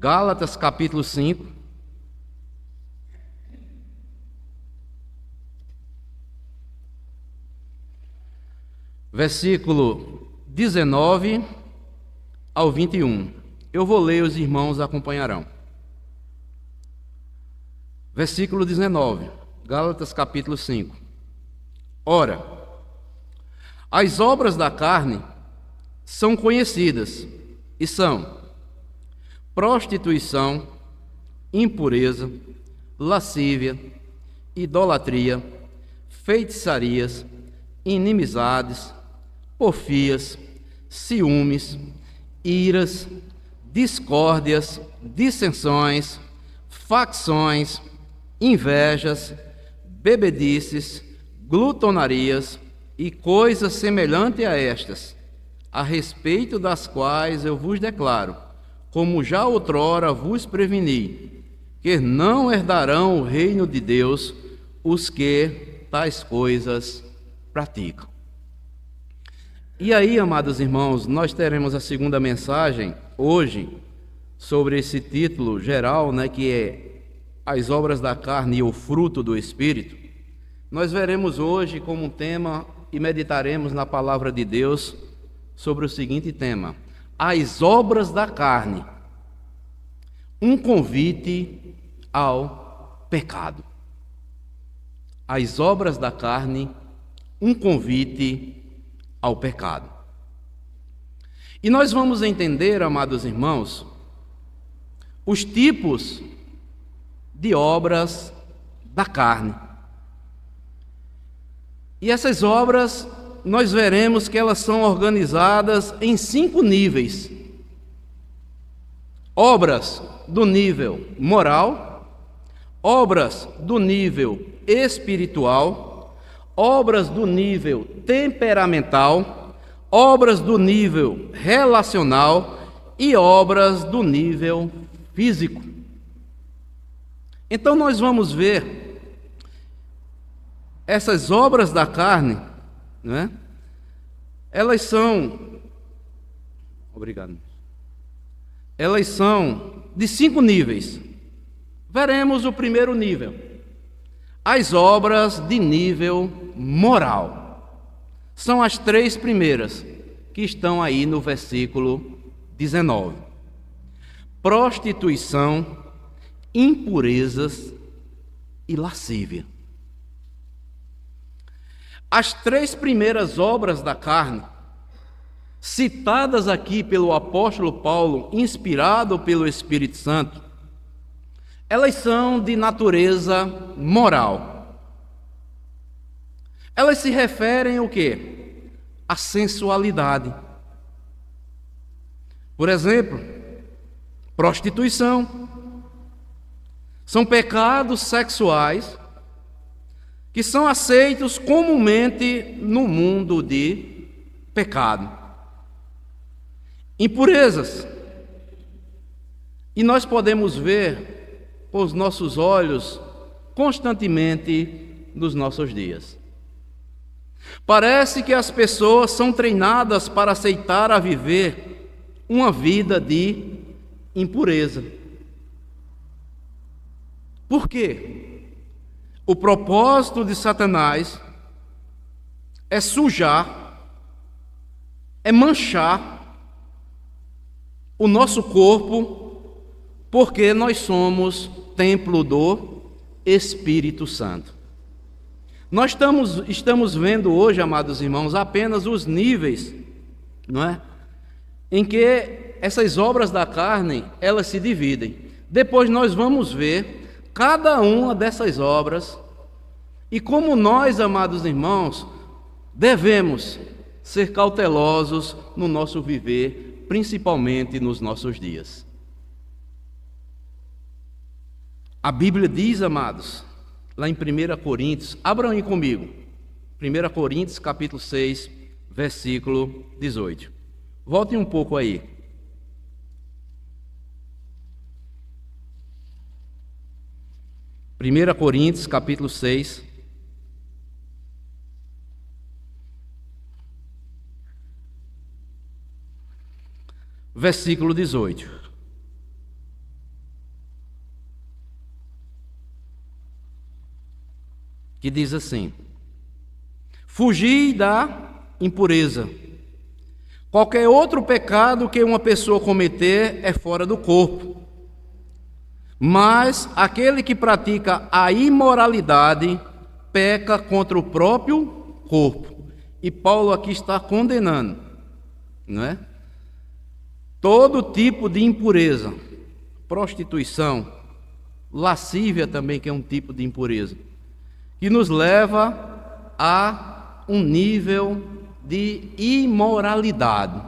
Gálatas capítulo 5, versículo 19 ao 21. Eu vou ler, os irmãos acompanharão. Versículo 19, Gálatas capítulo 5. Ora, as obras da carne são conhecidas e são prostituição, impureza, lascívia, idolatria, feitiçarias, inimizades, porfias, ciúmes, iras, discórdias, dissensões, facções, invejas, bebedices, glutonarias e coisas semelhantes a estas, a respeito das quais eu vos declaro, como já outrora vos preveni, que não herdarão o reino de Deus os que tais coisas praticam. E aí, amados irmãos, nós teremos a segunda mensagem hoje sobre esse título geral, que é as obras da carne e o fruto do Espírito. Nós veremos hoje como um tema e meditaremos na palavra de Deus sobre o seguinte tema: as obras da carne, um convite ao pecado. As obras da carne, um convite ao pecado. E nós vamos entender, amados irmãos, os tipos de obras da carne. E essas obras, nós veremos que elas são organizadas em 5 níveis. Obras do nível moral, obras do nível espiritual, obras do nível temperamental, obras do nível relacional e obras do nível físico. Então nós vamos ver essas obras da carne, elas são, elas são de 5 níveis. Veremos o primeiro nível, as obras de nível moral. São as 3 primeiras que estão aí no versículo 19. Prostituição, impurezas e lascívia. As 3 primeiras obras da carne, citadas aqui pelo apóstolo Paulo, inspirado pelo Espírito Santo, elas são de natureza moral. Elas se referem ao quê? À sensualidade. Por exemplo, prostituição. São pecados sexuais que são aceitos comumente no mundo de pecado. Impurezas. E nós podemos ver com os nossos olhos constantemente nos nossos dias. Parece que as pessoas são treinadas para aceitar a viver uma vida de impureza. Por quê? O propósito de Satanás é sujar, é manchar o nosso corpo, porque nós somos templo do Espírito Santo. Nós estamos vendo hoje, amados irmãos, apenas os níveis, em que essas obras da carne, elas se dividem. Depois nós vamos ver cada uma dessas obras e como nós, amados irmãos, devemos ser cautelosos no nosso viver, principalmente nos nossos dias. A Bíblia diz, amados, lá em 1 Coríntios, abram aí comigo, 1 Coríntios capítulo 6, versículo 18. Voltem um pouco aí. 1 Coríntios capítulo 6, versículo 18. que diz assim: fugir da impureza. Qualquer outro pecado que uma pessoa cometer é fora do corpo. Mas aquele que pratica a imoralidade peca contra o próprio corpo. E Paulo aqui está condenando, não é? Todo tipo de impureza, prostituição, lascívia também, que é um tipo de impureza, que nos leva a um nível de imoralidade.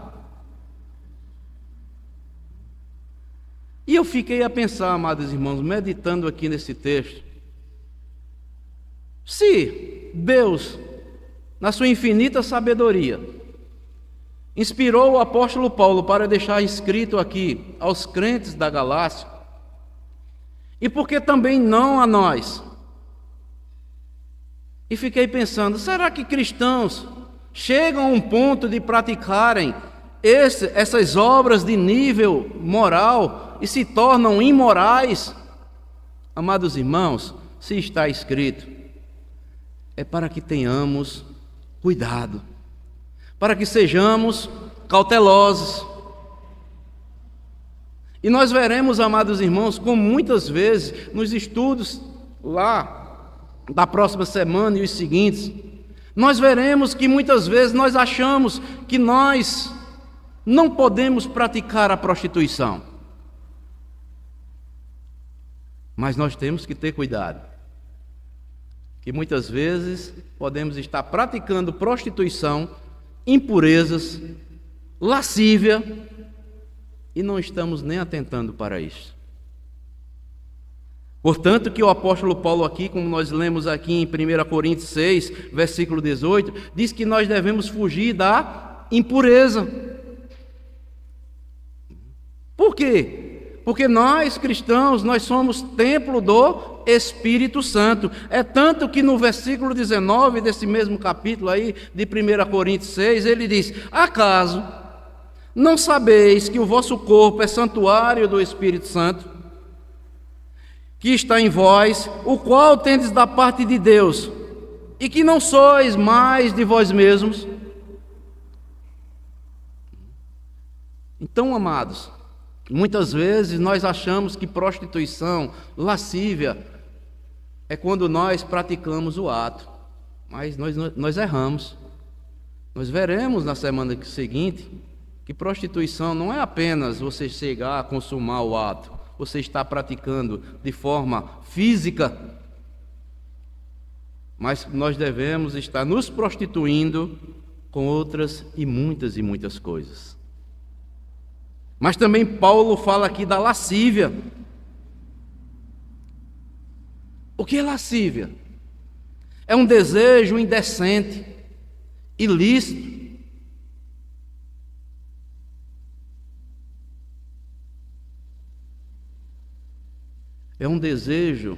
E eu fiquei a pensar, amados irmãos, meditando aqui nesse texto, se Deus, na sua infinita sabedoria, inspirou o apóstolo Paulo para deixar escrito aqui aos crentes da Galácia, e por que também não a nós? E fiquei pensando, será que cristãos chegam a um ponto de praticarem essas obras de nível moral e se tornam imorais? Amados irmãos, se está escrito, é para que tenhamos cuidado, para que sejamos cautelosos. E nós veremos, amados irmãos, como muitas vezes nos estudos lá da próxima semana e os seguintes, nós veremos que muitas vezes nós achamos que nós não podemos praticar a prostituição. Mas nós temos que ter cuidado, que muitas vezes podemos estar praticando prostituição, impurezas, lascívia, e não estamos nem atentando para isso. Portanto, que o apóstolo Paulo aqui, como nós lemos aqui em 1 Coríntios 6, versículo 18, diz que nós devemos fugir da impureza. Por quê? Porque nós, cristãos, nós somos templo do Espírito Santo. É tanto que no versículo 19 desse mesmo capítulo aí, de 1 Coríntios 6, ele diz: acaso não sabeis que o vosso corpo é santuário do Espírito Santo, que está em vós, o qual tendes da parte de Deus, e que não sois mais de vós mesmos? Então, amados, muitas vezes nós achamos que prostituição, lascívia, é quando nós praticamos o ato, mas nós erramos. Nós veremos na semana seguinte que prostituição não é apenas você chegar a consumar o ato, você está praticando de forma física, mas nós devemos estar nos prostituindo com outras e muitas coisas. Mas também Paulo fala aqui da lascívia. O que é lascívia? É um desejo indecente, ilícito. É um desejo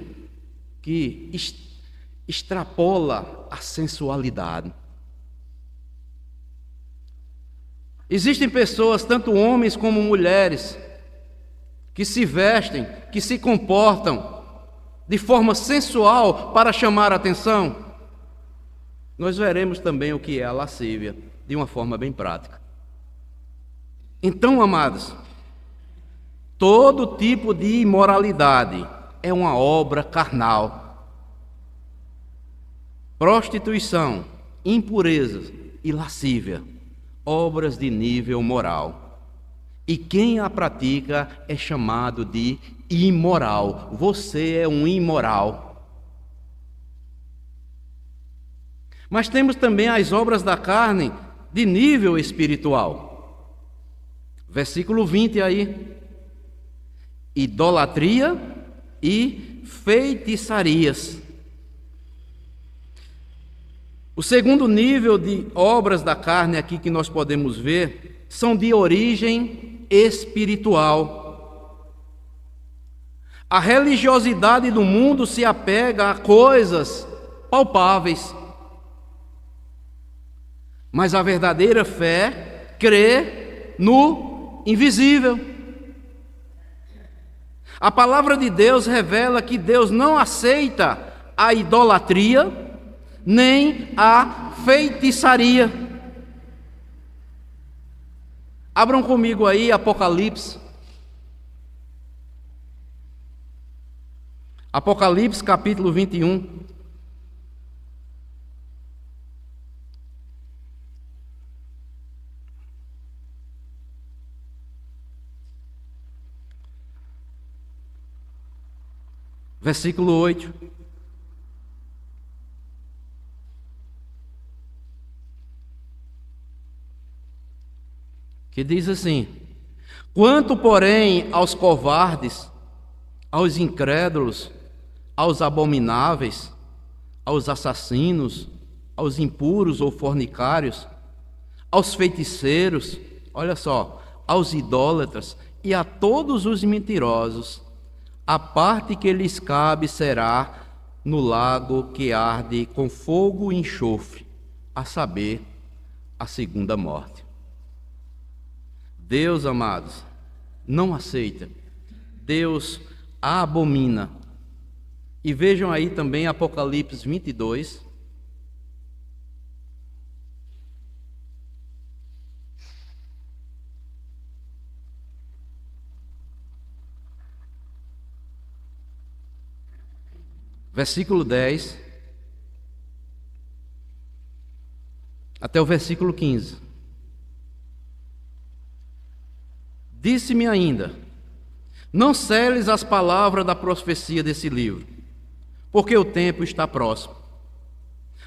que extrapola a sensualidade. Existem pessoas, tanto homens como mulheres, que se vestem, que se comportam de forma sensual para chamar a atenção. Nós veremos também o que é a lascívia, de uma forma bem prática. Então, amados, todo tipo de imoralidade é uma obra carnal. Prostituição, impurezas e lascívia, obras de nível moral. E quem a pratica é chamado de imoral. Você é um imoral. Mas temos também as obras da carne de nível espiritual. Versículo 20 aí. Idolatria e feitiçarias. O segundo nível de obras da carne aqui que nós podemos ver são de origem espiritual. A religiosidade do mundo se apega a coisas palpáveis, mas a verdadeira fé crê no invisível. A palavra de Deus revela que Deus não aceita a idolatria nem a feitiçaria. Abram comigo aí Apocalipse. Apocalipse capítulo 21. Versículo 8. Que diz assim: quanto, porém, aos covardes, aos incrédulos, aos abomináveis, aos assassinos, aos impuros ou fornicários, aos feiticeiros, olha só, aos idólatras e a todos os mentirosos, a parte que lhes cabe será no lago que arde com fogo e enxofre, a saber, a segunda morte. Deus, amados, não aceita. Deus abomina. E vejam aí também Apocalipse 22. Versículo 10 até o versículo 15. Disse-me ainda: não seles as palavras da profecia desse livro, porque o tempo está próximo.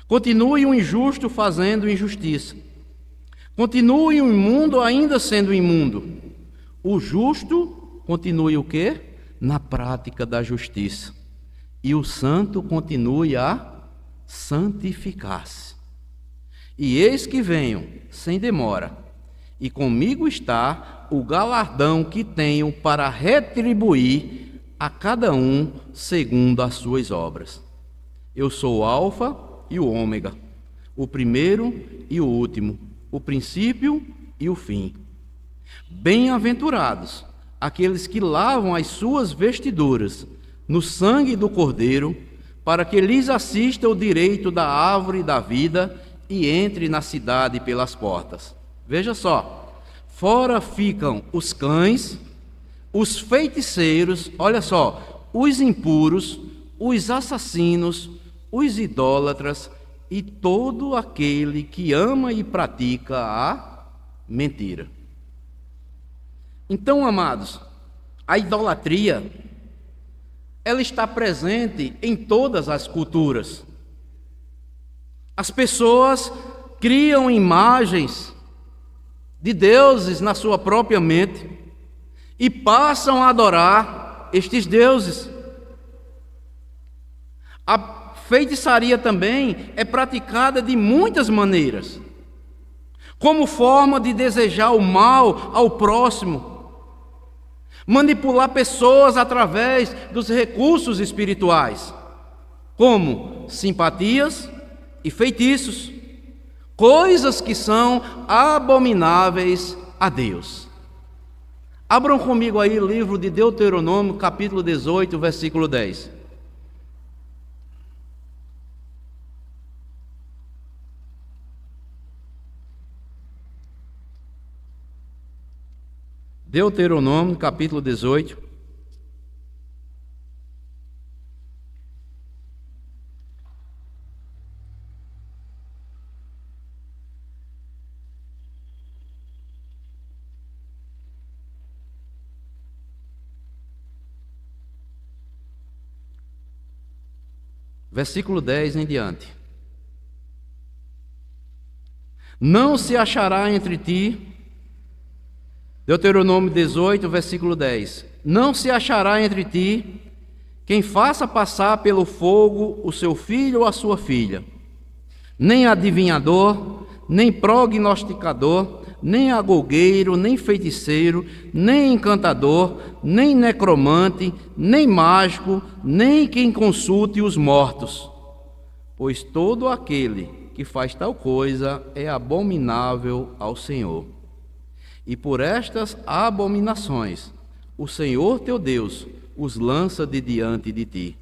Continue o injusto fazendo injustiça. Continue o imundo ainda sendo imundo. O justo continue o quê? Na prática da justiça. E o santo continue a santificar-se. E eis que venho sem demora, e comigo está o galardão que tenho para retribuir a cada um segundo as suas obras. Eu sou o Alfa e o Ômega, o primeiro e o último, o princípio e o fim. Bem-aventurados aqueles que lavam as suas vestiduras no sangue do Cordeiro, para que lhes assista o direito da árvore da vida e entre na cidade pelas portas. Veja só, fora ficam os cães, os feiticeiros, olha só, os impuros, os assassinos, os idólatras e todo aquele que ama e pratica a mentira. Então, amados, a idolatria, ela está presente em todas as culturas. As pessoas criam imagens de deuses na sua própria mente e passam a adorar estes deuses. A feitiçaria também é praticada de muitas maneiras, como forma de desejar o mal ao próximo, manipular pessoas através dos recursos espirituais, como simpatias e feitiços, coisas que são abomináveis a Deus. Abram comigo aí o livro de Deuteronômio, capítulo 18, versículo 10. Deuteronômio, capítulo 18. Versículo 10 em diante. Não se achará entre ti, Deuteronômio 18, versículo 10. Não se achará entre ti quem faça passar pelo fogo o seu filho ou a sua filha, nem adivinhador, nem prognosticador, nem agogueiro, nem feiticeiro, nem encantador, nem necromante, nem mágico, nem quem consulte os mortos. Pois todo aquele que faz tal coisa é abominável ao Senhor. E por estas abominações, o Senhor teu Deus os lança de diante de ti.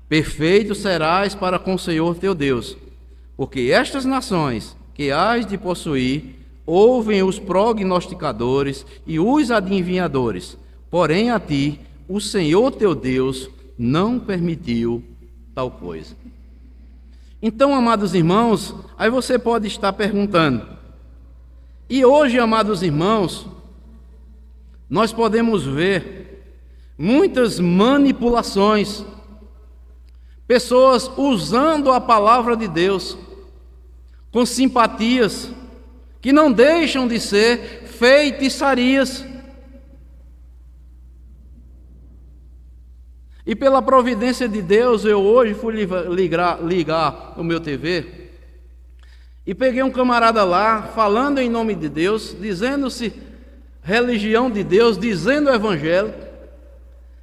perfeito serás para com o Senhor teu Deus, porque estas nações que hás de possuir ouvem os prognosticadores e os adivinhadores, porém a ti o Senhor teu Deus não permitiu tal coisa. Então, amados irmãos, aí você pode estar perguntando, e hoje, amados irmãos, nós podemos ver muitas manipulações, pessoas usando a palavra de Deus com simpatias que não deixam de ser feitiçarias. E pela providência de Deus, eu hoje fui ligar o meu TV e peguei um camarada lá, falando em nome de Deus, dizendo-se religião de Deus, dizendo o evangelho.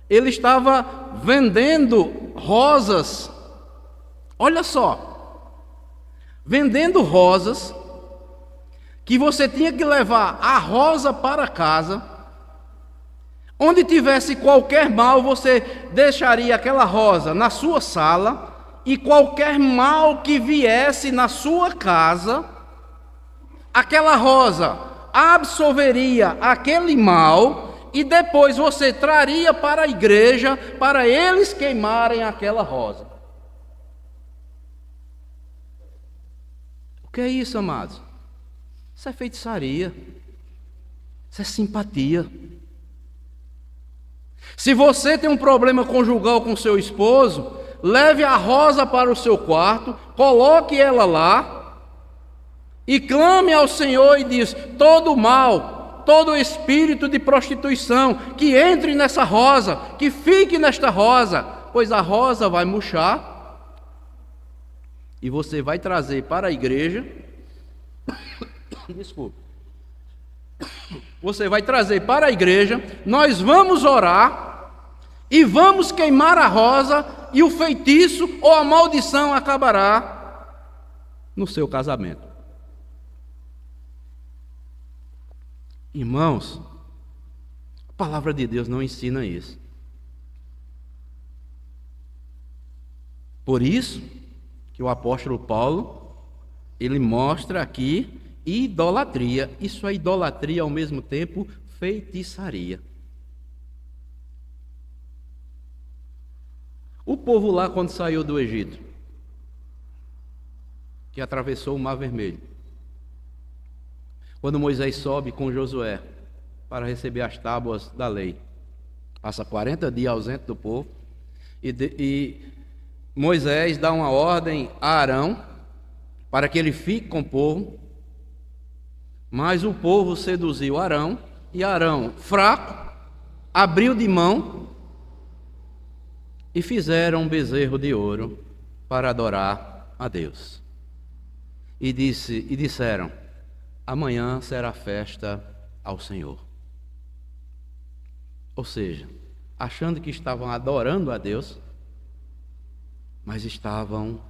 Ele estava vendendo rosas, olha só, vendendo rosas, que você tinha que levar a rosa para casa. Onde tivesse qualquer mal, você deixaria aquela rosa na sua sala, e qualquer mal que viesse na sua casa, aquela rosa absolveria aquele mal, e depois você traria para a igreja, para eles queimarem aquela rosa. O que é isso, amados? Isso é feitiçaria, isso é simpatia. Se você tem um problema conjugal com seu esposo, leve a rosa para o seu quarto, coloque ela lá e clame ao Senhor e diz: todo mal, todo espírito de prostituição que entre nessa rosa, que fique nesta rosa, pois a rosa vai murchar e você vai trazer para a igreja. Desculpa. Você vai trazer para a igreja, nós vamos orar e vamos queimar a rosa, e o feitiço ou a maldição acabará no seu casamento. Irmãos, a palavra de Deus não ensina isso. Por isso que o apóstolo Paulo, ele mostra aqui idolatria. Isso é idolatria, ao mesmo tempo feitiçaria. O povo lá, quando saiu do Egito, que atravessou o Mar Vermelho, quando Moisés sobe com Josué para receber as tábuas da lei, passa 40 dias ausente do povo, e Moisés dá uma ordem a Arão para que ele fique com o povo. Mas o povo seduziu Arão, e Arão, fraco, abriu de mão e fizeram um bezerro de ouro para adorar a Deus. E disseram: amanhã será festa ao Senhor. Ou seja, achando que estavam adorando a Deus, mas estavam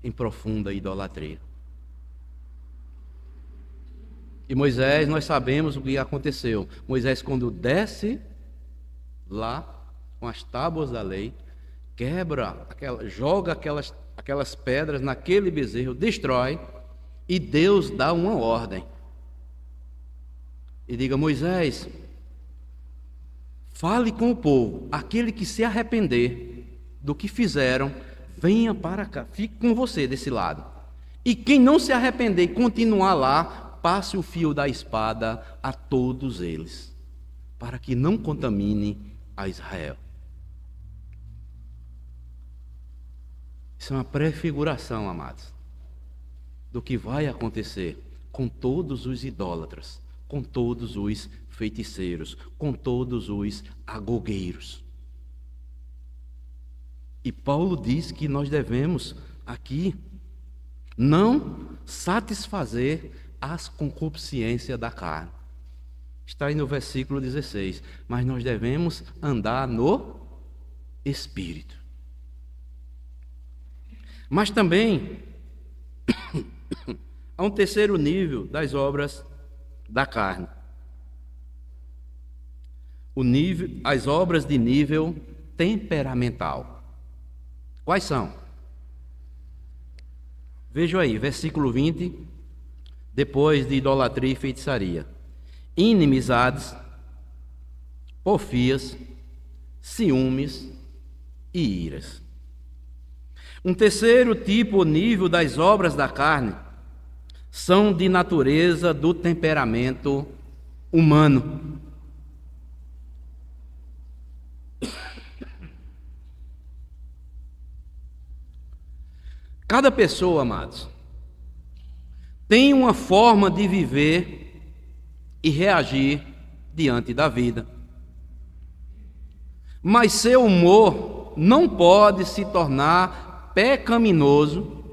em profunda idolatria. E Moisés, nós sabemos o que aconteceu. Moisés, quando desce lá com as tábuas da lei, joga aquelas pedras naquele bezerro, destrói, e Deus dá uma ordem. E diga: Moisés, fale com o povo, aquele que se arrepender do que fizeram, venha para cá, fique com você desse lado. E quem não se arrepender e continuar lá, passe o fio da espada a todos eles, para que não contamine a Israel. Isso é uma prefiguração, amados, do que vai acontecer com todos os idólatras, com todos os feiticeiros, com todos os agogueiros. E Paulo diz que nós devemos aqui não satisfazer as concupiscências da carne. Está aí no versículo 16. Mas nós devemos andar no Espírito. Mas também há um terceiro nível das obras da carne. As obras de nível temperamental. Quais são? Vejam aí, versículo 20, depois de idolatria e feitiçaria: inimizades, porfias, ciúmes e iras. Um terceiro tipo ou nível das obras da carne são de natureza do temperamento humano. Cada pessoa, amados, tem uma forma de viver e reagir diante da vida. Mas seu humor não pode se tornar pecaminoso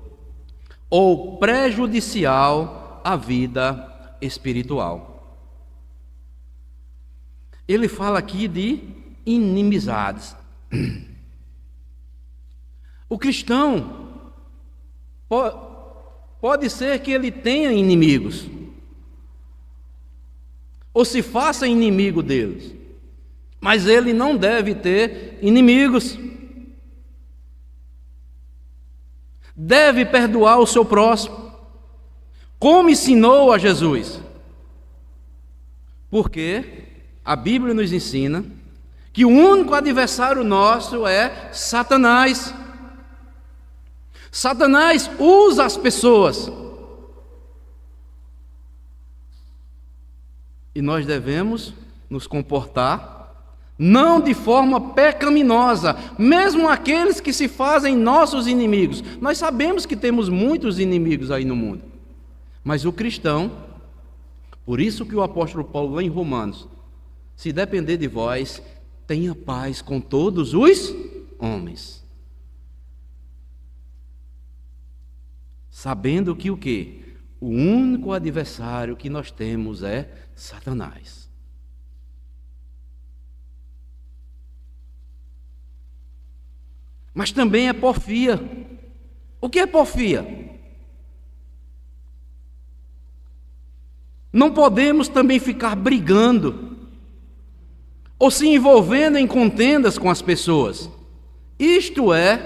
ou prejudicial à vida espiritual. Ele fala aqui de inimizades. O cristão pode ser que ele tenha inimigos, ou se faça inimigo deles, mas ele não deve ter inimigos. Deve perdoar o seu próximo, como ensinou a Jesus. Porque a Bíblia nos ensina que o único adversário nosso é Satanás. Satanás usa as pessoas. E nós devemos nos comportar não de forma pecaminosa, mesmo aqueles que se fazem nossos inimigos. Nós sabemos que temos muitos inimigos aí no mundo, mas o cristão, por isso que o apóstolo Paulo lá em Romanos: se depender de vós, tenha paz com todos os homens. Sabendo que o quê? O único adversário que nós temos é Satanás. Mas também é porfia. O que é porfia? Não podemos também ficar brigando ou se envolvendo em contendas com as pessoas. Isto é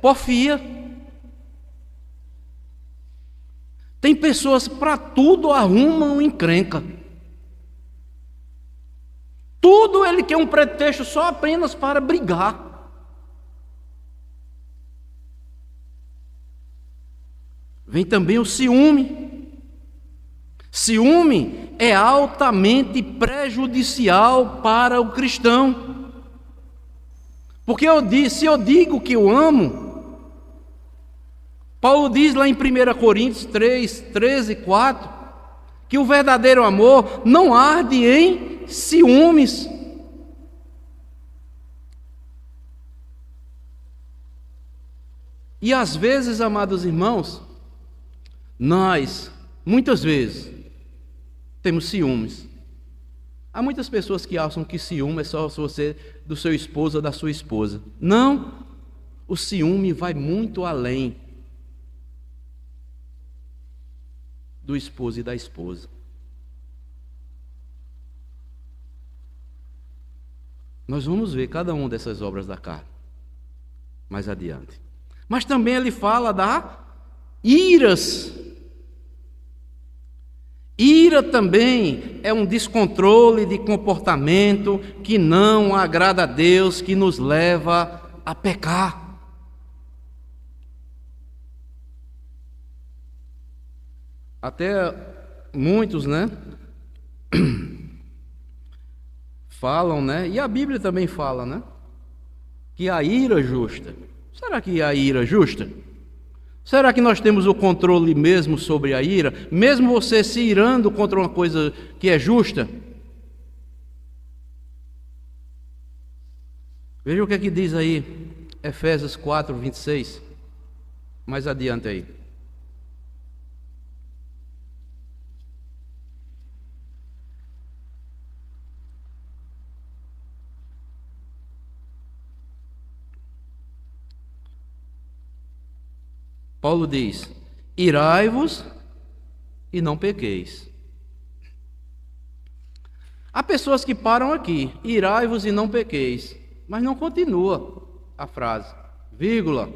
porfia. Tem pessoas para tudo arrumam encrenca. Tudo ele quer um pretexto só apenas para brigar. Vem também o ciúme. Ciúme é altamente prejudicial para o cristão. Porque se eu digo que eu amo, Paulo diz lá em 1 Coríntios 3, 13 e 4, que o verdadeiro amor não arde em ciúmes. E às vezes, amados irmãos, nós, muitas vezes, temos ciúmes. Há muitas pessoas que acham que ciúme é só você do seu esposo ou da sua esposa. Não, o ciúme vai muito além do esposo e da esposa. Nós vamos ver cada uma dessas obras da carne mais adiante. Mas também ele fala da iras. Ira também é um descontrole de comportamento que não agrada a Deus, que nos leva a pecar. Até muitos, falam, e a Bíblia também fala, que a ira justa. Será que a ira justa? Será que nós temos o controle mesmo sobre a ira? Mesmo você se irando contra uma coisa que é justa? Veja o que é que diz aí, Efésios 4, 26. Mais adiante aí. Paulo diz: irai-vos e não pequeis. Há pessoas que param aqui, irai-vos e não pequeis, mas não continua a frase. vírgula,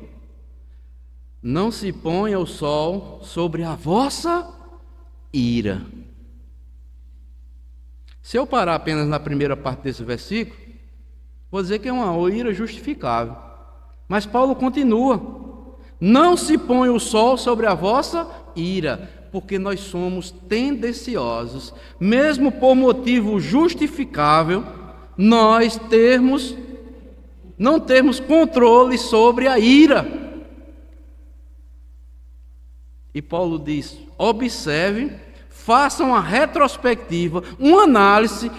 não se ponha o sol sobre a vossa ira. Se eu parar apenas na primeira parte desse versículo, vou dizer que é uma ira justificável. Mas Paulo continua: não se ponha o sol sobre a vossa ira, porque nós somos tendenciosos, mesmo por motivo justificável, nós não termos controle sobre a ira. E Paulo diz: observe, faça uma retrospectiva, uma análise,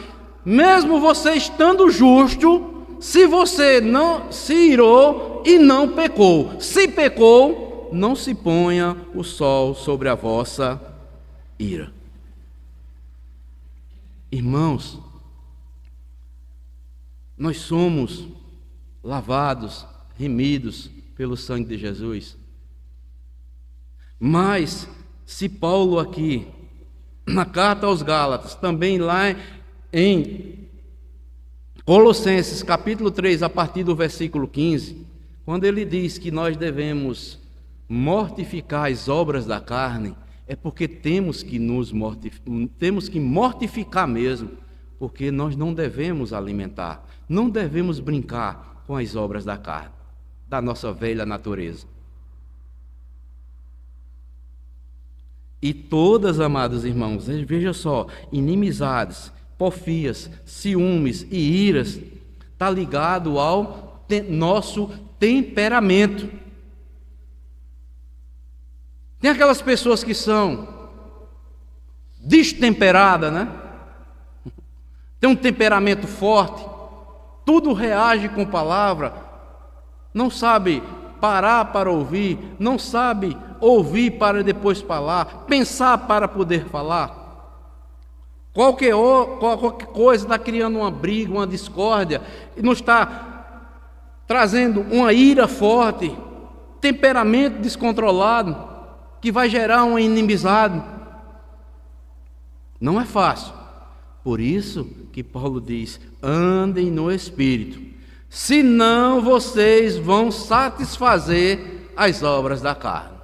mesmo você estando justo, se você não se irou e não pecou. Se pecou, não se ponha o sol sobre a vossa ira. Irmãos, nós somos lavados, remidos pelo sangue de Jesus. Mas, se Paulo aqui, na carta aos Gálatas, também lá em Colossenses capítulo 3, a partir do versículo 15, quando ele diz que nós devemos mortificar as obras da carne, é porque temos que mortificar mesmo, porque nós não devemos alimentar, não devemos brincar com as obras da carne, da nossa velha natureza. E todas, amados irmãos, veja só, inimizades, porfias, ciúmes e iras, está ligado ao nosso temperamento. Tem aquelas pessoas que são destemperadas, né? Tem um temperamento forte, tudo reage com palavra, não sabe parar para ouvir, não sabe ouvir para depois falar, pensar para poder falar. Qualquer coisa está criando uma briga, uma discórdia, e não está trazendo uma ira forte, temperamento descontrolado, que vai gerar uma inimizade. Não é fácil. Por isso que Paulo diz: andem no Espírito, senão vocês vão satisfazer as obras da carne.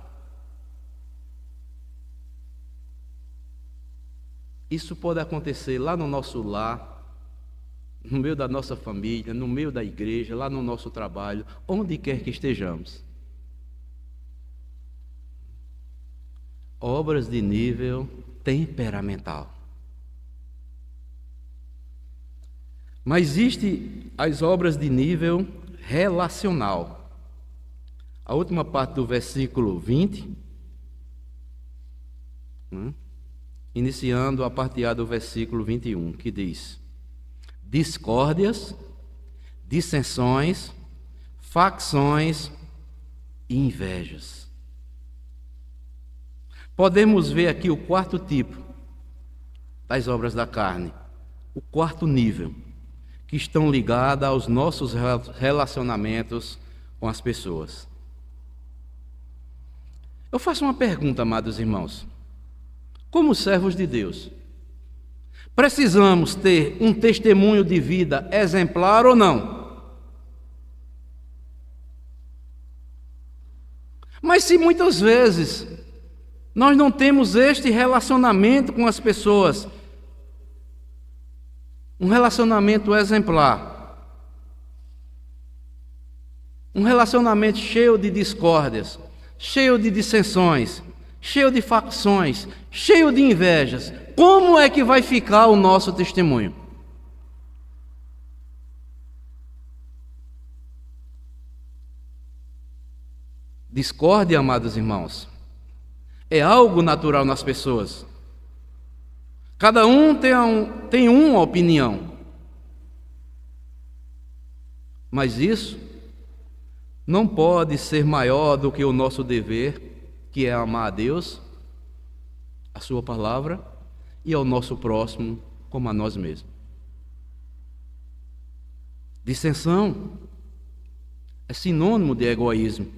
Isso pode acontecer lá no nosso lar, no meio da nossa família, no meio da igreja, lá no nosso trabalho, onde quer que estejamos. Obras de nível temperamental. Mas existem as obras de nível relacional. A última parte do versículo 20, iniciando a parte A do versículo 21, que diz: discórdias, dissensões, facções e invejas. Podemos ver aqui o quarto tipo das obras da carne, o quarto nível, que estão ligadas aos nossos relacionamentos com as pessoas. Eu faço uma pergunta, amados irmãos. Como servos de Deus, precisamos ter um testemunho de vida exemplar ou não? Mas se muitas vezes nós não temos este relacionamento com as pessoas, um relacionamento exemplar, um relacionamento cheio de discórdias, cheio de dissensões, cheio de facções, cheio de invejas, como é que vai ficar o nosso testemunho? Discórdia, amados irmãos, é algo natural nas pessoas. Cada um tem uma opinião. Mas isso não pode ser maior do que o nosso dever, que é amar a Deus, a sua palavra, e ao nosso próximo como a nós mesmos. Dissensão é sinônimo de egoísmo.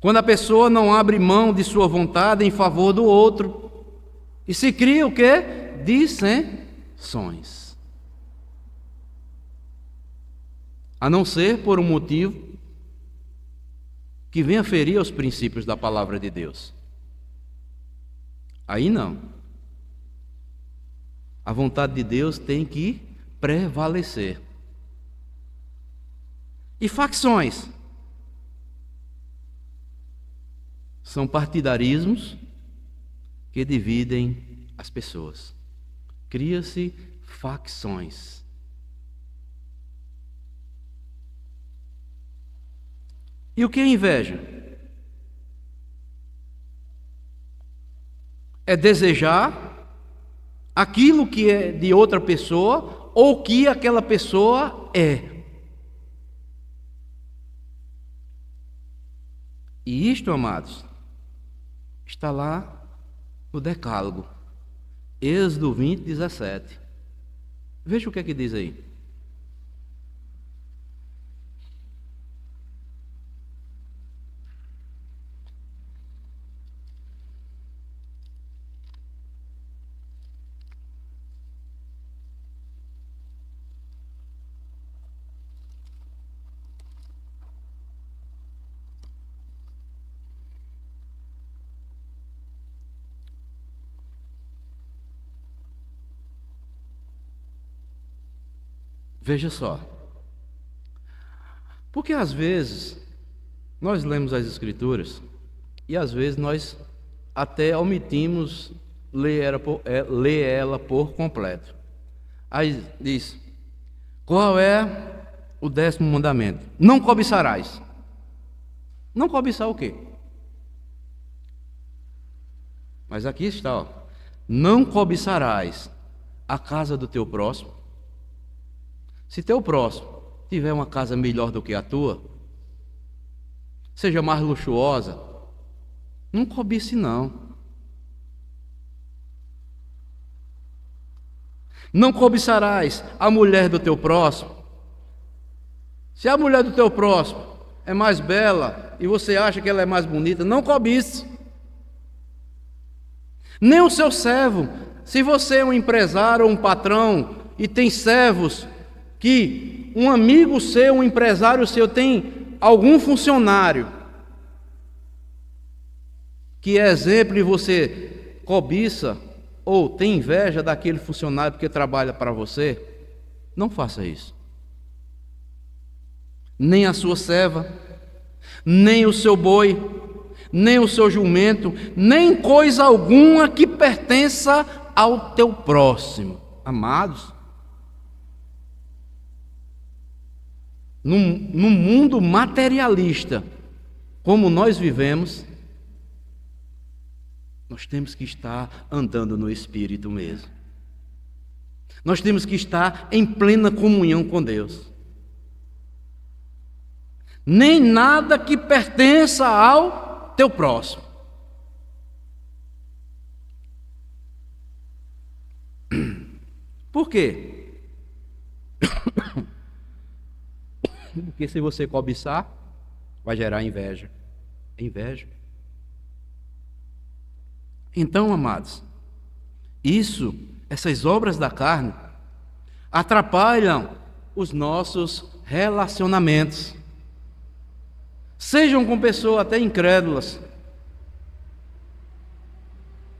Quando a pessoa não abre mão de sua vontade em favor do outro, e se cria o quê? Dissensões. a não ser por um motivo que venha ferir os princípios da palavra de Deus. Aí não. A vontade de Deus tem que prevalecer. E facções são partidarismos que dividem as pessoas. Cria-se facções. E o que é inveja? É desejar aquilo que é de outra pessoa ou que aquela pessoa é. E isto, amados, está lá no Decálogo, Êxodo 20, 17. Veja o que é que diz aí. Veja só, porque às vezes nós lemos as Escrituras e às vezes nós até omitimos ler ela por completo. Aí diz, qual é o 10º mandamento? Não cobiçarás. Não cobiçar o quê? Mas aqui está, ó, não cobiçarás a casa do teu próximo. Se teu próximo tiver uma casa melhor do que a tua, seja mais luxuosa, não cobice não. Não cobiçarás a mulher do teu próximo. Se a mulher do teu próximo é mais bela e você acha que ela é mais bonita, não cobice. Nem o seu servo. Se você é um empresário ou um patrão e tem servos que um amigo seu, um empresário seu, tem algum funcionário que é exemplo e você cobiça ou tem inveja daquele funcionário porque trabalha para você, não faça isso. Nem a sua serva, nem o seu boi, nem o seu jumento, nem coisa alguma que pertença ao teu próximo. Amados, num mundo materialista como nós vivemos, nós temos que estar andando no Espírito mesmo. Nós temos que estar em plena comunhão com Deus. Nem nada que pertença ao teu próximo. Por quê? Porque se você cobiçar, vai gerar inveja. Inveja. Então, amados, essas obras da carne, atrapalham os nossos relacionamentos. Sejam com pessoas até incrédulas,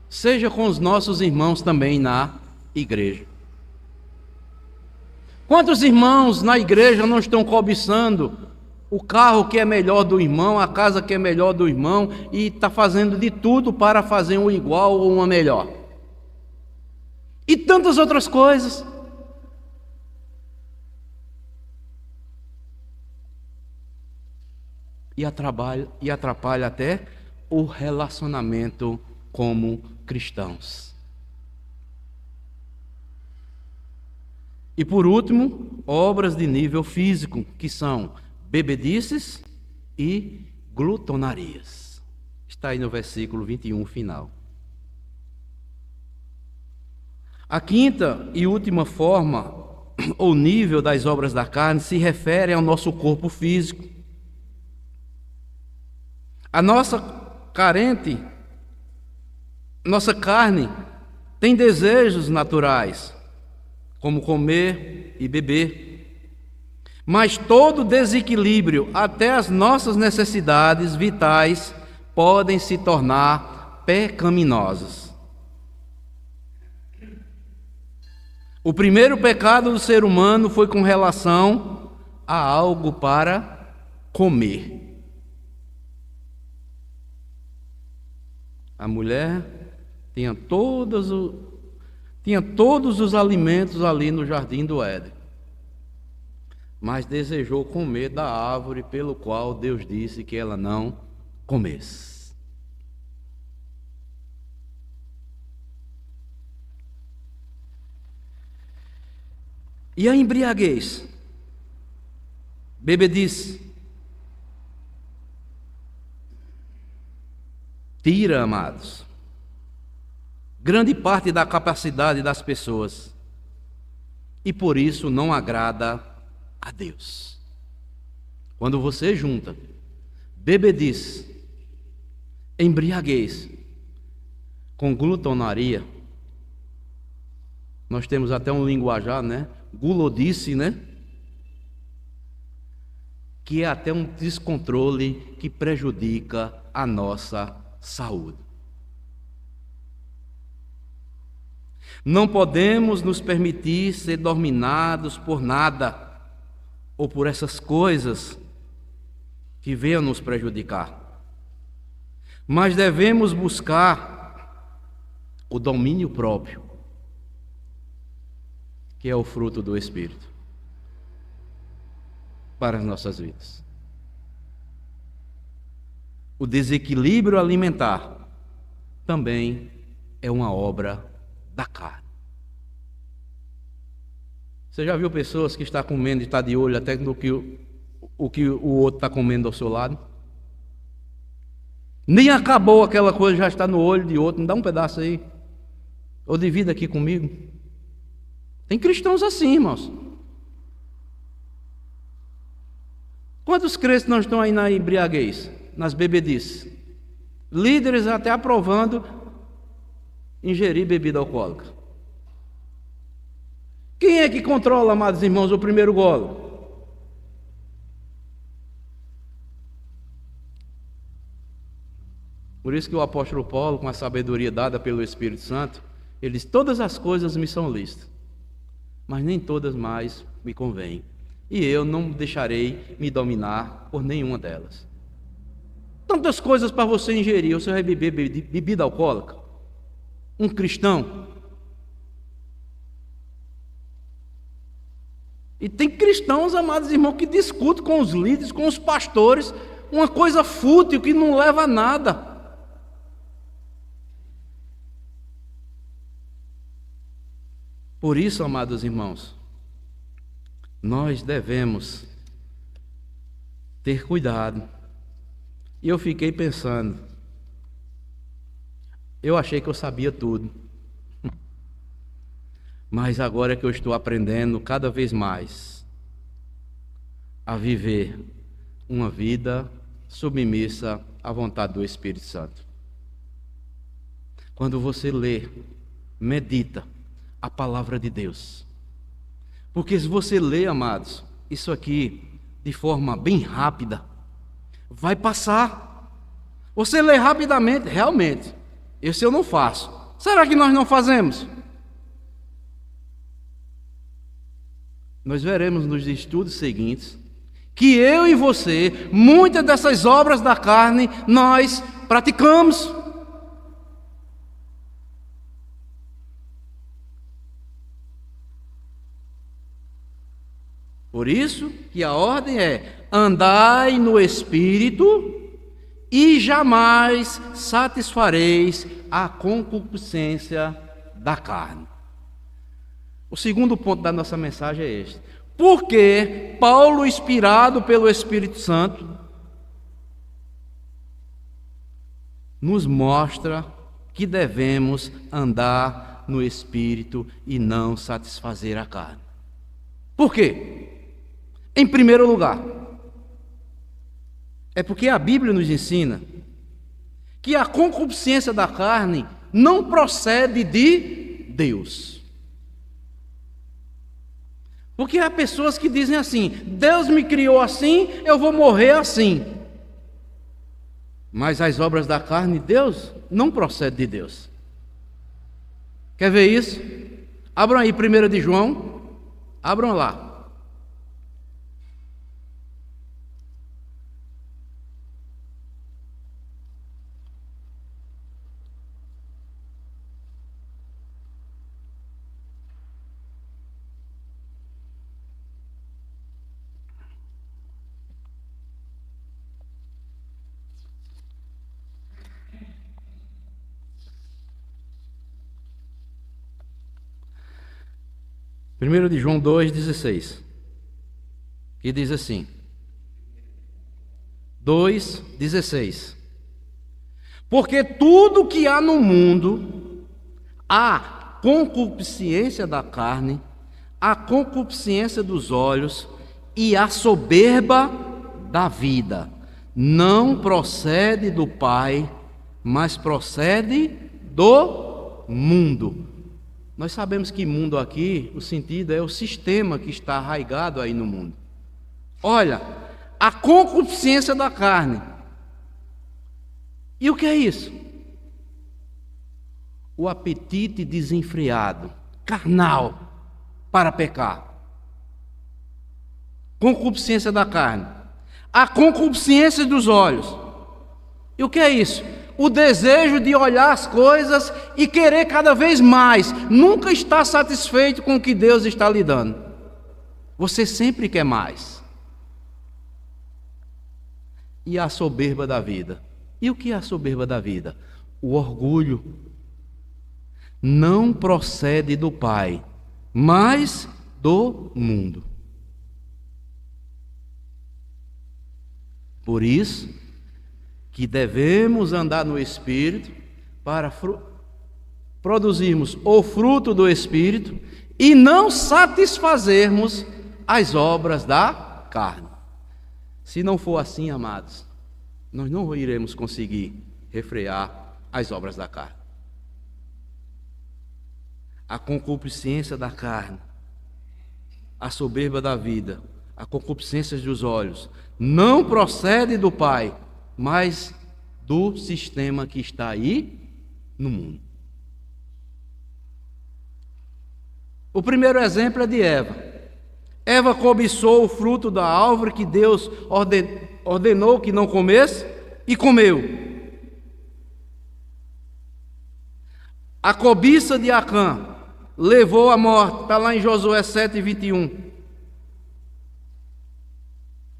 seja com os nossos irmãos também na igreja. Quantos irmãos na igreja não estão cobiçando o carro que é melhor do irmão, a casa que é melhor do irmão, e está fazendo de tudo para fazer um igual ou uma melhor? E tantas outras coisas. E atrapalha até o relacionamento como cristãos. E por último, obras de nível físico, que são bebedices e glutonarias. Está aí no versículo 21 final. A quinta e última forma, ou nível das obras da carne, se refere ao nosso corpo físico. A nossa carne tem desejos naturais, como comer e beber. Mas todo desequilíbrio, até as nossas necessidades vitais, podem se tornar pecaminosas. O primeiro pecado do ser humano foi com relação a algo para comer. A mulher tinha todos os alimentos ali no jardim do Éden, mas desejou comer da árvore pelo qual Deus disse que ela não comesse. E a embriaguez? Bebedice. Tira, amados, grande parte da capacidade das pessoas e por isso não agrada a Deus. Quando você junta bebedice, embriaguez com glutonaria, nós temos até um linguajar, né? Gulodice, né? Que é até um descontrole que prejudica a nossa saúde. Não podemos nos permitir ser dominados por nada ou por essas coisas que venham nos prejudicar, mas devemos buscar o domínio próprio, que é o fruto do Espírito, para as nossas vidas. O desequilíbrio alimentar também é uma obra da carne. Você já viu pessoas que estão comendo e estão de olho até no que o outro está comendo ao seu lado? Nem acabou aquela coisa, já está no olho de outro. Me dá um pedaço aí, ou divida aqui comigo. Tem cristãos assim, irmãos. Quantos crentes não estão aí na embriaguez, nas bebedices? Líderes até aprovando ingerir bebida alcoólica. Quem é que controla, amados irmãos, o primeiro gole? Por isso que o apóstolo Paulo, com a sabedoria dada pelo Espírito Santo, ele diz: todas as coisas me são lícitas, mas nem todas mais me convêm, e eu não deixarei me dominar por nenhuma delas. Tantas coisas para você ingerir, você vai beber bebida alcoólica? Um cristão? E tem cristãos, amados irmãos, que discutem com os líderes, com os pastores, uma coisa fútil que não leva a nada. Por isso, amados irmãos, nós devemos ter cuidado. E eu fiquei pensando, eu achei que eu sabia tudo, mas agora é que eu estou aprendendo cada vez mais a viver uma vida submissa à vontade do Espírito Santo. Quando você lê, medita a palavra de Deus, porque se você lê, amados, isso aqui de forma bem rápida, vai passar. Você lê rapidamente, realmente, isso eu não faço. Será que nós não fazemos? Nós veremos nos estudos seguintes que eu e você, muitas dessas obras da carne, nós praticamos. Por isso que a ordem é: andai no Espírito e jamais satisfareis a concupiscência da carne. O segundo ponto da nossa mensagem é este: porque Paulo, inspirado pelo Espírito Santo, nos mostra que devemos andar no Espírito e não satisfazer a carne. Por quê? Em primeiro lugar, é porque a Bíblia nos ensina que a concupiscência da carne não procede de Deus. Porque há pessoas que dizem assim: Deus me criou assim, eu vou morrer assim. Mas as obras da carne, Deus não procede de Deus. Quer ver isso? Abram aí 1 de João. Abram lá. 1 de João 2,16, que diz assim, 2,16: porque tudo que há no mundo, a concupiscência da carne, a concupiscência dos olhos e a soberba da vida, não procede do Pai, mas procede do mundo. Nós sabemos que mundo aqui, o sentido é o sistema que está arraigado aí no mundo. Olha, a concupiscência da carne. E o que é isso? O apetite desenfreado, carnal, para pecar. Concupiscência da carne. A concupiscência dos olhos. E o que é isso? O desejo de olhar as coisas e querer cada vez mais, nunca está satisfeito com o que Deus está lhe dando. Você sempre quer mais. E a soberba da vida. E o que é a soberba da vida? O orgulho. Não procede do Pai, mas do mundo. Por isso que devemos andar no Espírito para produzirmos o fruto do Espírito e não satisfazermos as obras da carne. Se não for assim, amados, nós não iremos conseguir refrear as obras da carne. A concupiscência da carne, a soberba da vida, a concupiscência dos olhos, não procede do Pai, mas do sistema que está aí no mundo. O primeiro exemplo é de Eva. Eva cobiçou o fruto da árvore que Deus ordenou que não comesse e comeu. A cobiça de Acã levou à morte, está lá em Josué 7:21.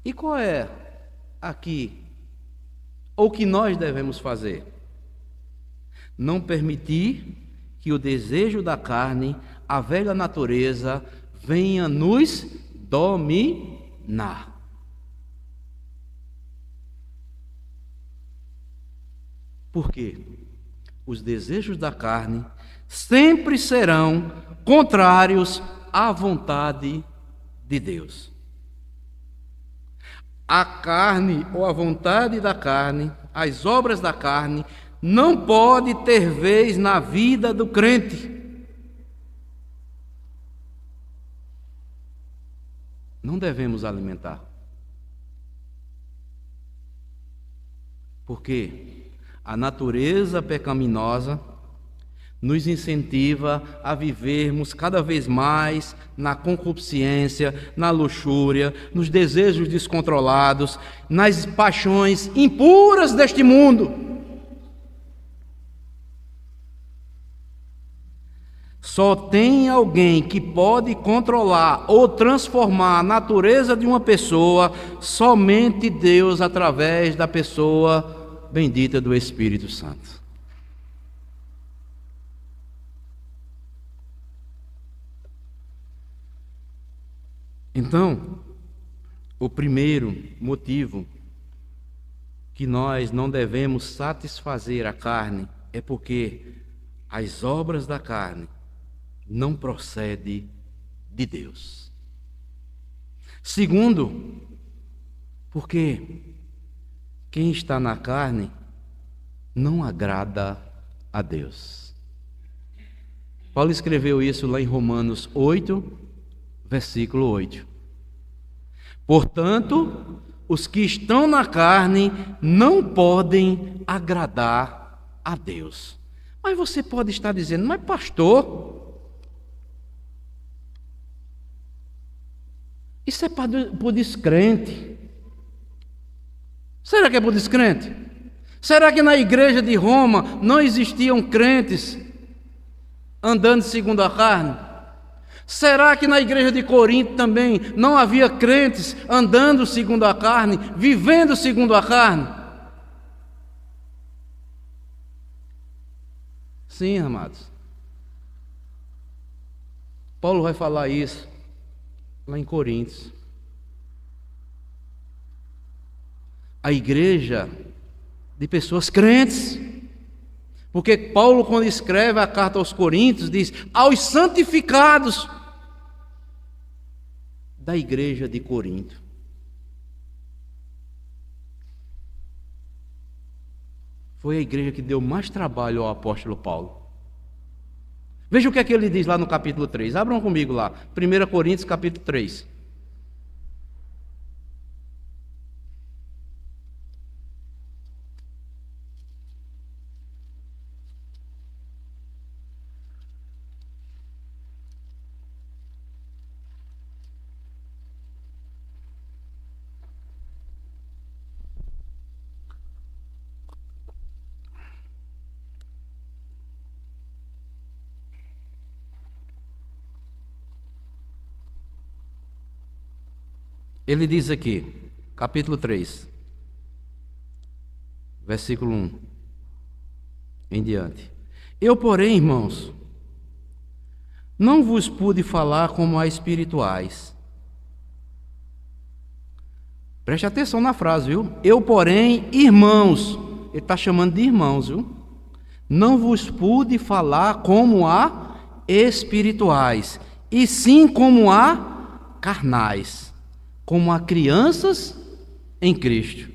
E qual é aqui o que nós devemos fazer? Não permitir que o desejo da carne, a velha natureza, venha nos dominar. Por quê? Os desejos da carne sempre serão contrários à vontade de Deus. A carne ou a vontade da carne, as obras da carne, não pode ter vez na vida do crente. Não devemos alimentar. Porque a natureza pecaminosa nos incentiva a vivermos cada vez mais na concupiscência, na luxúria, nos desejos descontrolados, nas paixões impuras deste mundo. Só tem alguém que pode controlar ou transformar a natureza de uma pessoa, somente Deus, através da pessoa bendita do Espírito Santo. Então, o primeiro motivo que nós não devemos satisfazer a carne é porque as obras da carne não procedem de Deus. Segundo, porque quem está na carne não agrada a Deus. Paulo escreveu isso lá em Romanos 8, Versículo 8. Portanto, os que estão na carne não podem agradar a Deus. Mas você pode estar dizendo, mas pastor, isso é para o descrente. Será que é para o descrente? Será que na igreja de Roma não existiam crentes andando segundo a carne? Será que na igreja de Corinto também não havia crentes andando segundo a carne, vivendo segundo a carne? Sim, amados. Paulo vai falar isso lá em Coríntios. A igreja de pessoas crentes. Porque Paulo, quando escreve a carta aos Coríntios, diz: aos santificados da igreja de Corinto. Foi a igreja que deu mais trabalho ao apóstolo Paulo. Veja o que é que ele diz lá no capítulo 3. Abram comigo lá, 1 Coríntios capítulo 3. Ele diz aqui, capítulo 3, versículo 1 em diante. Eu, porém, irmãos, não vos pude falar como a espirituais. Preste atenção na frase, viu? Eu, porém, irmãos, ele está chamando de irmãos, viu? Não vos pude falar como a espirituais, e sim como a carnais, como a crianças em Cristo.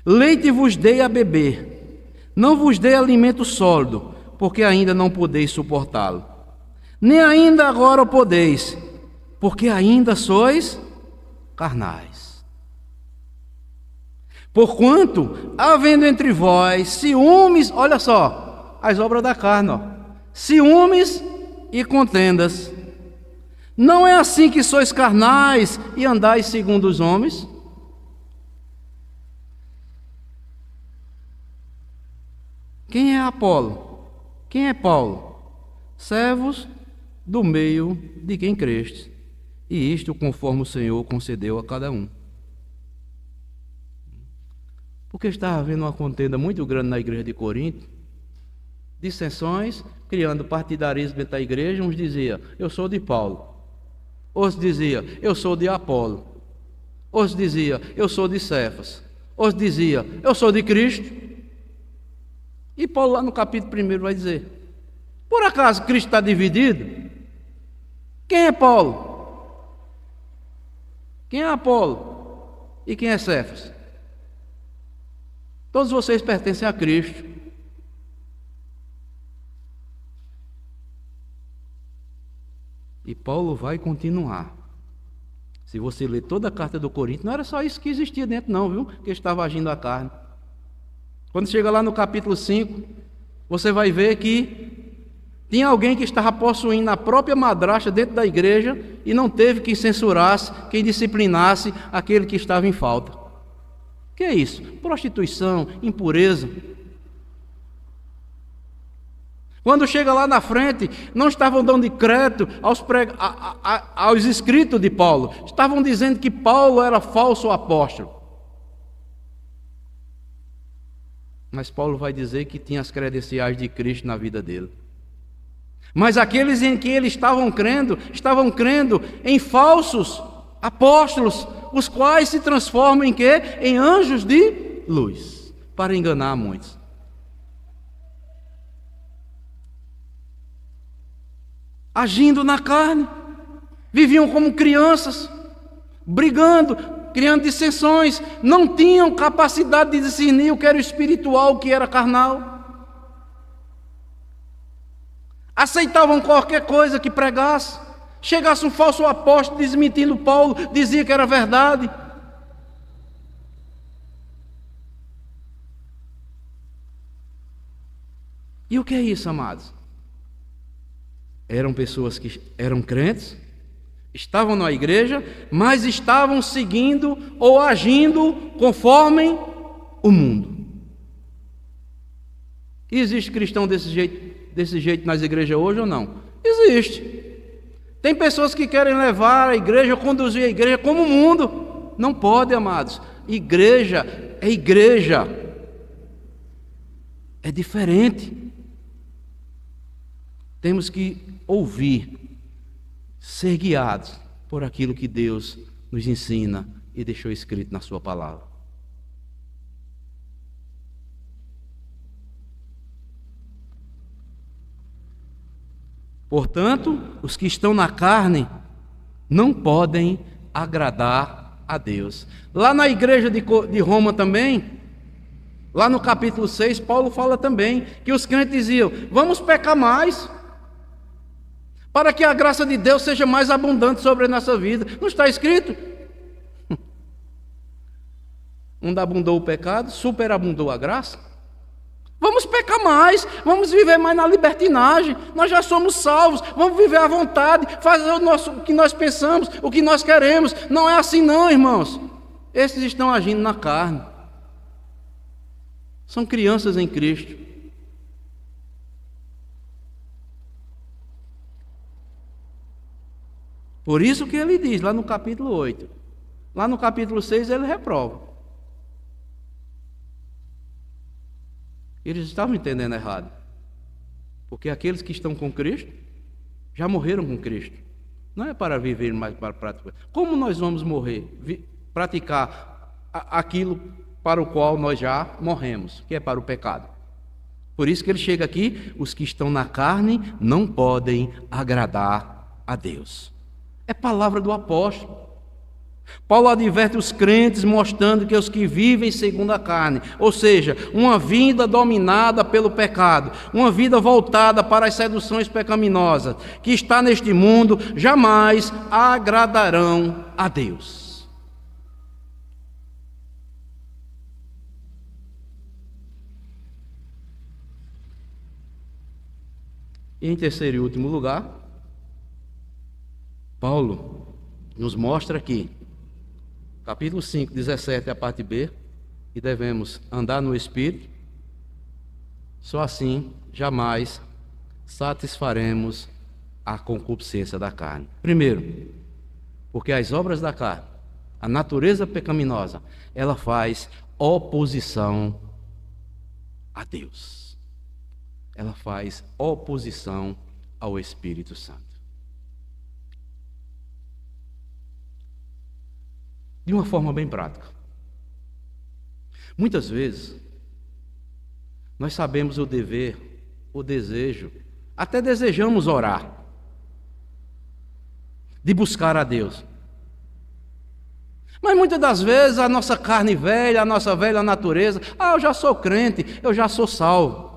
Leite vos dei a beber, não vos dei alimento sólido, porque ainda não podeis suportá-lo. Nem ainda agora o podeis, porque ainda sois carnais. Porquanto, havendo entre vós ciúmes, olha só, as obras da carne, ó, ciúmes e contendas. Não é assim que sois carnais e andais segundo os homens? Quem é Apolo? Quem é Paulo? Servos do meio de quem creste, e isto conforme o Senhor concedeu a cada um. Porque estava havendo uma contenda muito grande na igreja de Corinto, dissensões, criando partidarismo dentro da igreja. Uns diziam, eu sou de Paulo. Outros diziam, eu sou de Apolo. Outros diziam, eu sou de Cefas. Outros diziam, eu sou de Cristo. E Paulo lá no capítulo 1 vai dizer, por acaso Cristo está dividido? Quem é Paulo? Quem é Apolo? E quem é Cefas? Todos vocês pertencem a Cristo. E Paulo vai continuar. Se você ler toda a carta do Coríntios, não era só isso que existia dentro não, viu? Que estava agindo a carne. Quando chega lá no capítulo 5, você vai ver que tinha alguém que estava possuindo a própria madrasta dentro da igreja e não teve quem censurasse, quem disciplinasse aquele que estava em falta. O que é isso? Prostituição, impureza. Quando chega lá na frente, não estavam dando crédito aos escritos de Paulo. Estavam dizendo que Paulo era falso apóstolo. Mas Paulo vai dizer que tinha as credenciais de Cristo na vida dele. Mas aqueles em que eles estavam crendo em falsos apóstolos, os quais se transformam em quê? Em anjos de luz, para enganar muitos. Agindo na carne, viviam como crianças, brigando, criando dissensões, não tinham capacidade de discernir o que era espiritual, o que era carnal. Aceitavam qualquer coisa que pregasse, Chegasse um falso apóstolo desmentindo Paulo, dizia que era verdade. E o que é isso, amados? Eram pessoas que eram crentes, estavam na igreja, mas estavam seguindo ou agindo conforme o mundo. E existe cristão desse jeito nas igrejas hoje ou não? Existe. Tem pessoas que querem levar a igreja, conduzir a igreja como o mundo. Não pode, amados. Igreja é igreja. É diferente. Temos que ouvir, ser guiados por aquilo que Deus nos ensina e deixou escrito na sua palavra. Portanto, os que estão na carne não podem agradar a Deus. Lá na igreja de Roma também, lá no capítulo 6, Paulo fala também que os crentes diziam: vamos pecar mais, para que a graça de Deus seja mais abundante sobre a nossa vida. Não está escrito? Onde abundou o pecado, superabundou a graça. Vamos pecar mais, vamos viver mais na libertinagem. Nós já somos salvos, vamos viver à vontade, fazer o que nós pensamos, o que nós queremos. Não é assim não, irmãos. Esses estão agindo na carne. São crianças em Cristo. Por isso que ele diz lá no capítulo 8. Lá no capítulo 6 ele reprova. Eles estavam entendendo errado. Porque aqueles que estão com Cristo já morreram com Cristo. Não é para viver mais para praticar. Como nós vamos morrer? Praticar aquilo para o qual nós já morremos, que é para o pecado. Por isso que ele chega aqui: os que estão na carne não podem agradar a Deus. É palavra do apóstolo. Paulo adverte os crentes, mostrando que os que vivem segundo a carne, ou seja, uma vida dominada pelo pecado, uma vida voltada para as seduções pecaminosas, que está neste mundo, jamais agradarão a Deus. E em terceiro e último lugar, Paulo nos mostra aqui, capítulo 5, 17, a parte B, que devemos andar no Espírito. Só assim jamais satisfaremos a concupiscência da carne. Primeiro, porque as obras da carne, a natureza pecaminosa, ela faz oposição a Deus. Ela faz oposição ao Espírito Santo. De uma forma bem prática. Muitas vezes, nós sabemos o dever, o desejo, até desejamos orar, de buscar a Deus. Mas muitas das vezes a nossa carne velha, a nossa velha natureza: eu já sou crente, eu já sou salvo.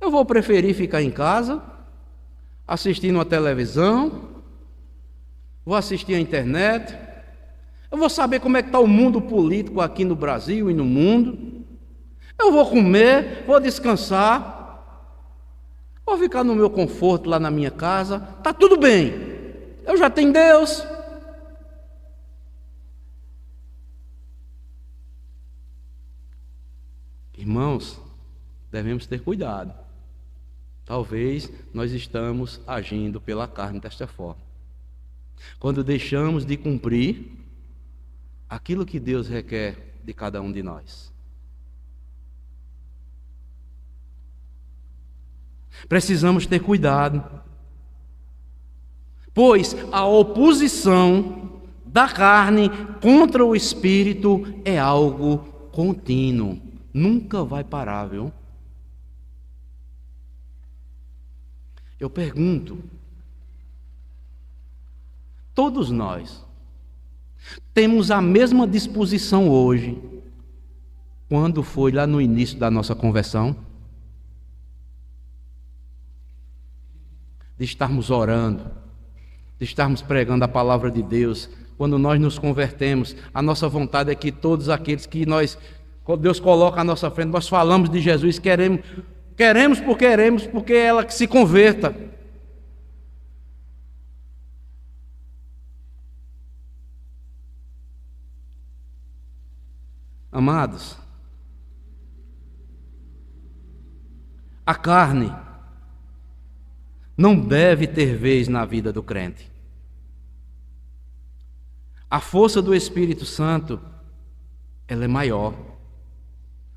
Eu vou preferir ficar em casa, assistindo a televisão, vou assistir a internet. Eu vou saber como é que está o mundo político aqui no Brasil e no mundo. Eu vou comer, vou descansar, vou ficar no meu conforto lá na minha casa. Está tudo bem, eu já tenho Deus. Irmãos, devemos ter cuidado. Talvez nós estamos agindo pela carne desta forma. Quando deixamos de cumprir aquilo que Deus requer de cada um de nós. Precisamos ter cuidado, pois a oposição da carne contra o Espírito é algo contínuo, nunca vai parar, viu? Eu pergunto, todos nós temos a mesma disposição hoje, quando foi lá no início da nossa conversão, de estarmos orando, de estarmos pregando a palavra de Deus. Quando nós nos convertemos, a nossa vontade é que todos aqueles que Deus coloca à nossa frente, nós falamos de Jesus, queremos porque ela que se converta. Amados, a carne não deve ter vez na vida do crente. A força do Espírito Santo, ela é maior.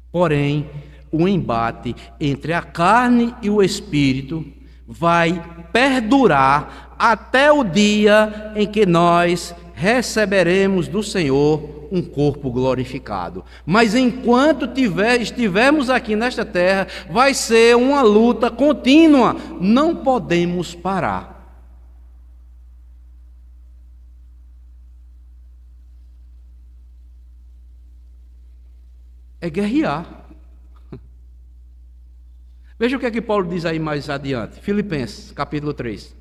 Porém, o embate entre a carne e o Espírito vai perdurar até o dia em que nós receberemos do Senhor um corpo glorificado. Mas enquanto estivermos aqui nesta terra, vai ser uma luta contínua. Não podemos parar. É guerrear. Veja o que é que Paulo diz aí mais adiante. Filipenses, capítulo 3.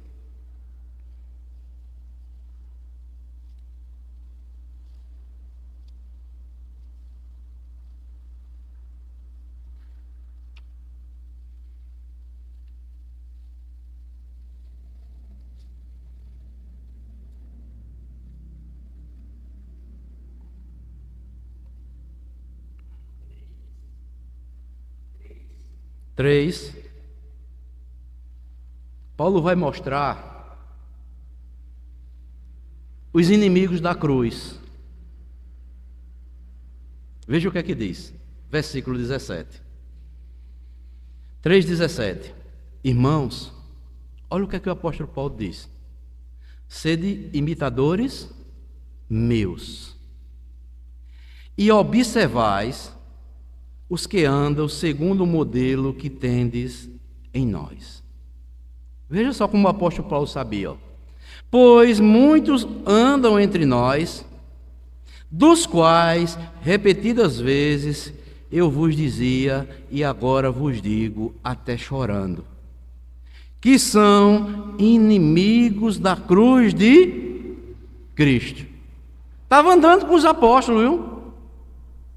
Paulo vai mostrar os inimigos da cruz. Veja o que é que diz, versículo 17. 3,17. Irmãos, olha o que é que o apóstolo Paulo diz. Sede imitadores meus, e observais os que andam segundo o modelo que tendes em nós. Veja só como o apóstolo Paulo sabia. Pois muitos andam entre nós, dos quais repetidas vezes eu vos dizia, e agora vos digo, até chorando, que são inimigos da cruz de Cristo. Estava andando com os apóstolos, viu?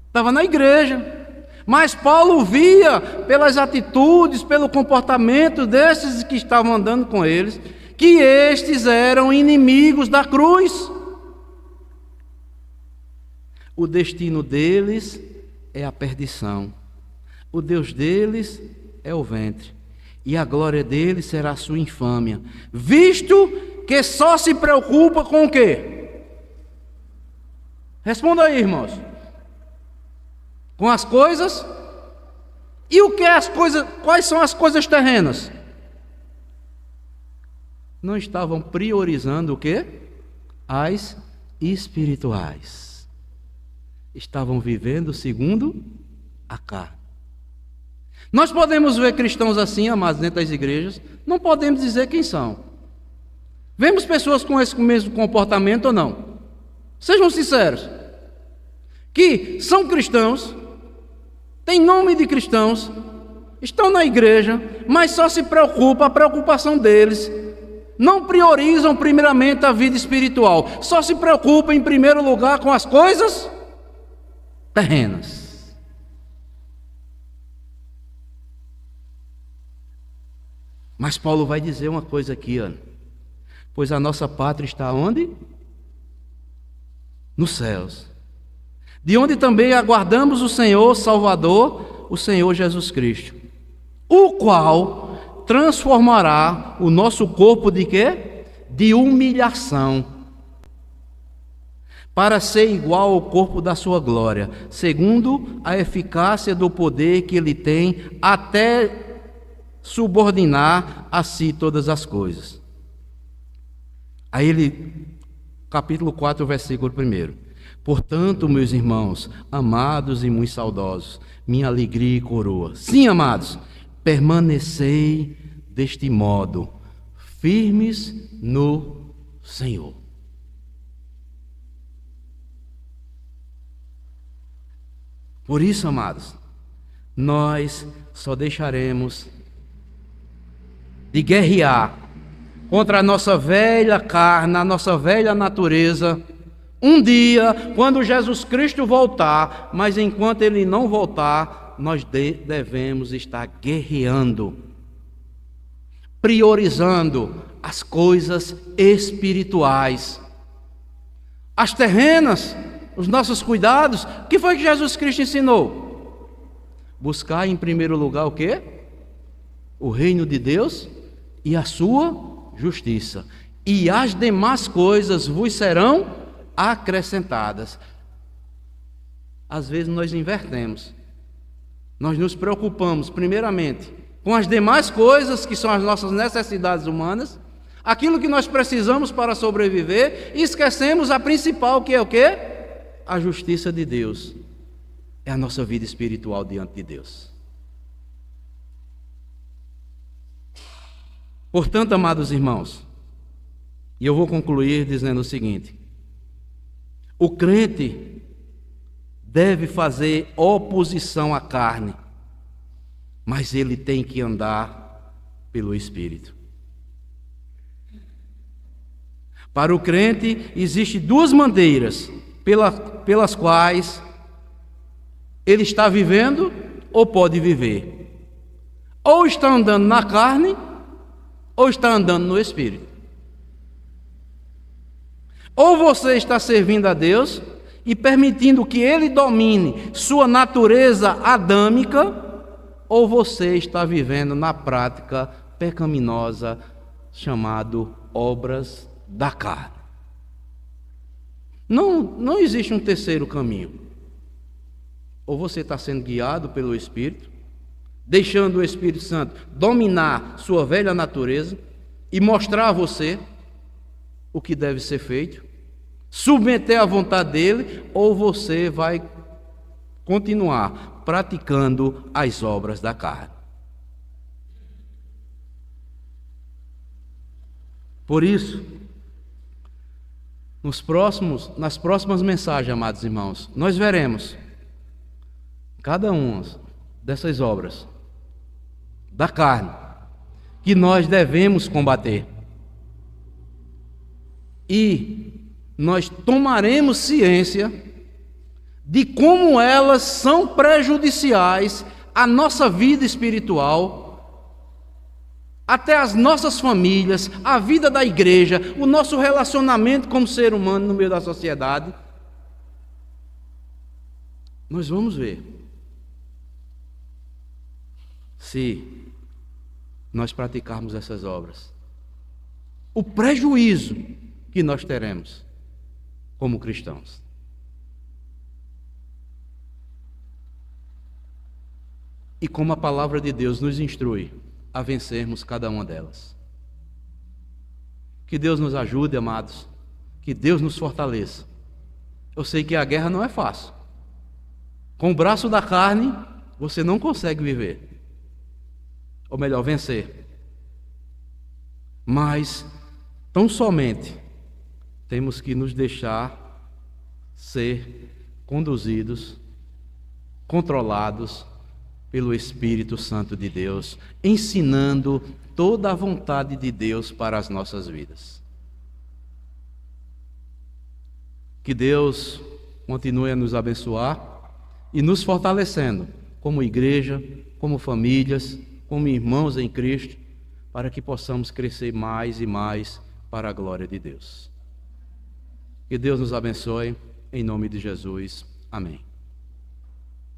Estava na igreja. Mas Paulo via pelas atitudes, pelo comportamento desses que estavam andando com eles, que estes eram inimigos da cruz. O destino deles é a perdição. O Deus deles é o ventre. E a glória deles será a sua infâmia. Visto que só se preocupa com o quê? Responda aí, irmãos. Com as coisas? E o que é as coisas? Quais são as coisas terrenas? Não estavam priorizando o quê? As espirituais. Estavam vivendo segundo a carne. Nós podemos ver cristãos assim, amados, dentro das igrejas, não podemos dizer quem são. Vemos pessoas com esse mesmo comportamento ou não? Sejam sinceros. Que são cristãos, têm nome de cristãos, estão na igreja, mas só se preocupa, a preocupação deles, não priorizam primeiramente a vida espiritual, só se preocupam em primeiro lugar com as coisas terrenas. Mas Paulo vai dizer uma coisa aqui, ó. Pois a nossa pátria está onde? Nos céus. De onde também aguardamos o Senhor Salvador, o Senhor Jesus Cristo, o qual transformará o nosso corpo de quê? De humilhação, para ser igual ao corpo da sua glória, segundo a eficácia do poder que ele tem, até subordinar a si todas as coisas. Aí ele, capítulo 4, versículo 1. Portanto, meus irmãos, amados e muito saudosos, minha alegria e coroa. Sim, amados, permanecei deste modo, firmes no Senhor. Por isso, amados, nós só deixaremos de guerrear contra a nossa velha carne, a nossa velha natureza. Um dia, quando Jesus Cristo voltar, mas enquanto Ele não voltar, nós devemos estar guerreando, priorizando as coisas espirituais. As terrenas, os nossos cuidados, o que foi que Jesus Cristo ensinou? Buscar em primeiro lugar o quê? O reino de Deus e a sua justiça. E as demais coisas vos serão acrescentadas. Às vezes nós invertemos. Nós nos preocupamos primeiramente com as demais coisas que são as nossas necessidades humanas, aquilo que nós precisamos para sobreviver, e esquecemos a principal, que é o quê? A justiça de Deus. É a nossa vida espiritual diante de Deus. Portanto, amados irmãos, e eu vou concluir dizendo o seguinte: o crente deve fazer oposição à carne, mas ele tem que andar pelo Espírito. Para o crente, existem duas maneiras pelas quais ele está vivendo ou pode viver. Ou está andando na carne, ou está andando no Espírito. Ou você está servindo a Deus e permitindo que Ele domine sua natureza adâmica, ou você está vivendo na prática pecaminosa chamado obras da carne. Não existe um terceiro caminho. Ou você está sendo guiado pelo Espírito, deixando o Espírito Santo dominar sua velha natureza e mostrar a você o que deve ser feito, submeter à vontade dele, ou você vai continuar praticando as obras da carne. Por isso, nas próximas mensagens, amados irmãos, nós veremos cada uma dessas obras da carne que nós devemos combater. E nós tomaremos ciência de como elas são prejudiciais à nossa vida espiritual, até as nossas famílias, a vida da igreja, o nosso relacionamento como ser humano no meio da sociedade. Nós vamos ver se nós praticarmos essas obras, o prejuízo que nós teremos como cristãos. E como a palavra de Deus nos instrui a vencermos cada uma delas. Que Deus nos ajude, amados, que Deus nos fortaleça. Eu sei que a guerra não é fácil. Com o braço da carne, você não consegue viver. Ou melhor, vencer. Mas, tão somente, temos que nos deixar ser conduzidos, controlados pelo Espírito Santo de Deus, ensinando toda a vontade de Deus para as nossas vidas. Que Deus continue a nos abençoar e nos fortalecendo como igreja, como famílias, como irmãos em Cristo, para que possamos crescer mais e mais para a glória de Deus. Que Deus nos abençoe, em nome de Jesus. Amém.